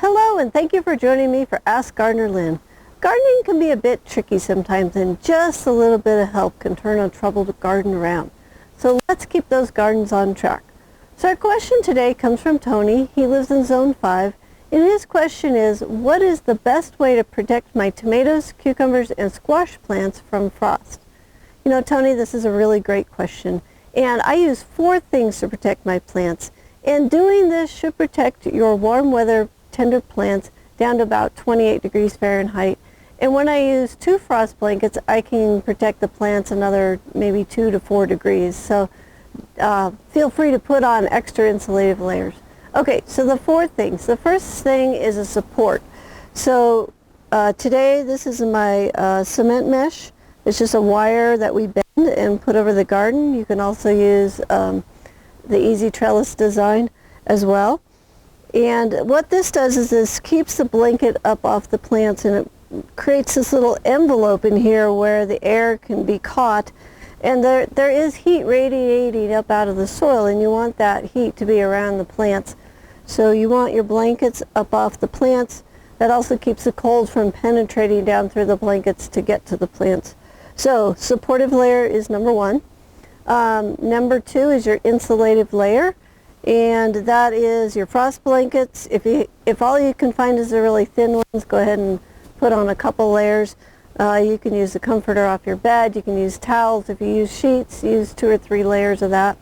Hello, and thank you for joining me for Ask Gardener Lynn. Gardening can be a bit tricky sometimes, and just a little bit of help can turn a troubled garden around. So let's keep those gardens on track. So our question today comes from Tony. He lives in Zone 5, and his question is, what is the best way to protect my tomatoes, cucumbers, and squash plants from frost? You know, Tony, this is a really great question, and I use 4 things to protect my plants. And doing this should protect your warm weather tender plants down to about 28 degrees Fahrenheit. And when I use 2 frost blankets, I can protect the plants another maybe 2 to 4 degrees. So feel free to put on extra insulative layers. Okay, so the 4 things. The first thing is a support. So today this is my cement mesh. It's just a wire that we bend and put over the garden. You can also use the Easy Trellis design as well. And what this does is this keeps the blanket up off the plants, and it creates this little envelope in here where the air can be caught. And there is heat radiating up out of the soil, and you want that heat to be around the plants. So you want your blankets up off the plants. That also keeps the cold from penetrating down through the blankets to get to the plants. So supportive layer is number 1. Number 2 is your insulative layer. And that is your frost blankets. If all you can find is the really thin ones, go ahead and put on a couple layers. You can use a comforter off your bed. You can use towels. If you use sheets, use 2 or 3 layers of that.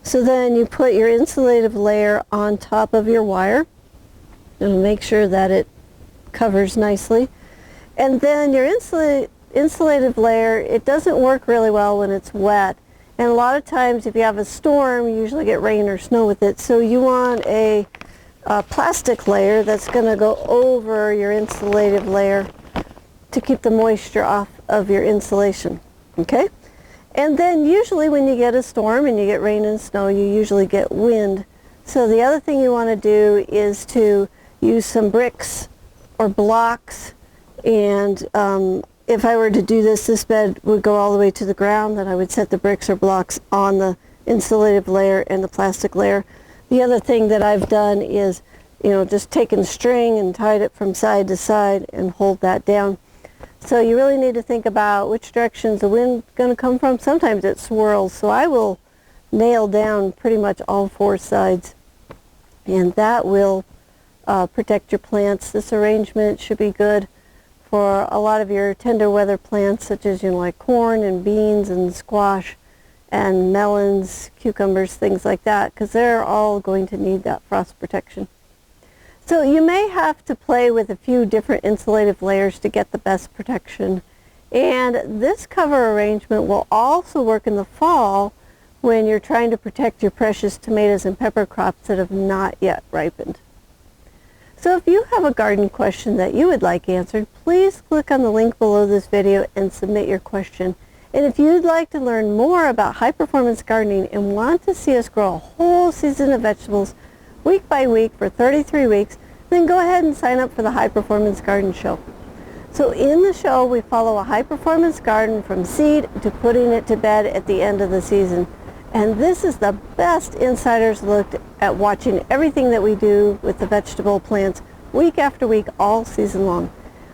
So then you put your insulative layer on top of your wire and make sure that it covers nicely. And then your insulative layer, it doesn't work really well when it's wet. And a lot of times if you have a storm, you usually get rain or snow with it. So you want a plastic layer that's going to go over your insulative layer to keep the moisture off of your insulation. Okay? And then usually when you get a storm and you get rain and snow, you usually get wind. So the other thing you want to do is to use some bricks or blocks. And if I were to do this, this bed would go all the way to the ground. Then I would set the bricks or blocks on the insulative layer and the plastic layer. The other thing that I've done is, just taken string and tied it from side to side and hold that down. So you really need to think about which direction's the wind going to come from. Sometimes it swirls, so I will nail down pretty much all 4 sides, and that will protect your plants. This arrangement should be good for a lot of your tender weather plants, such as like corn and beans and squash and melons, cucumbers, things like that, because they're all going to need that frost protection. So you may have to play with a few different insulative layers to get the best protection. And this cover arrangement will also work in the fall when you're trying to protect your precious tomatoes and pepper crops that have not yet ripened. So if you have a garden question that you would like answered, please click on the link below this video and submit your question. And if you'd like to learn more about high-performance gardening and want to see us grow a whole season of vegetables week by week for 33 weeks, then go ahead and sign up for the High Performance Garden Show. So in the show, we follow a high-performance garden from seed to putting it to bed at the end of the season. And this is the best insider's look at watching everything that we do with the vegetable plants week after week all season long.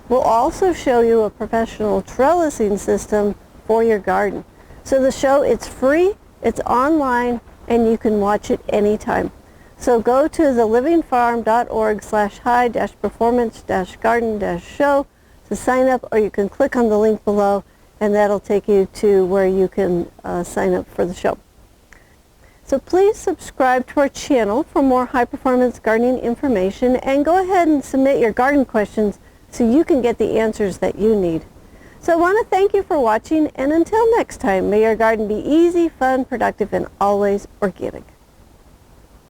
We'll also show you a professional trellising system for your garden. So the show, it's free, it's online, and you can watch it anytime. So go to thelivingfarm.org/high-performance-garden-show to sign up, or you can click on the link below, and that'll take you to where you can sign up for the show. So please subscribe to our channel for more high-performance gardening information, and go ahead and submit your garden questions so you can get the answers that you need. So I want to thank you for watching, and until next time, may your garden be easy, fun, productive, and always organic.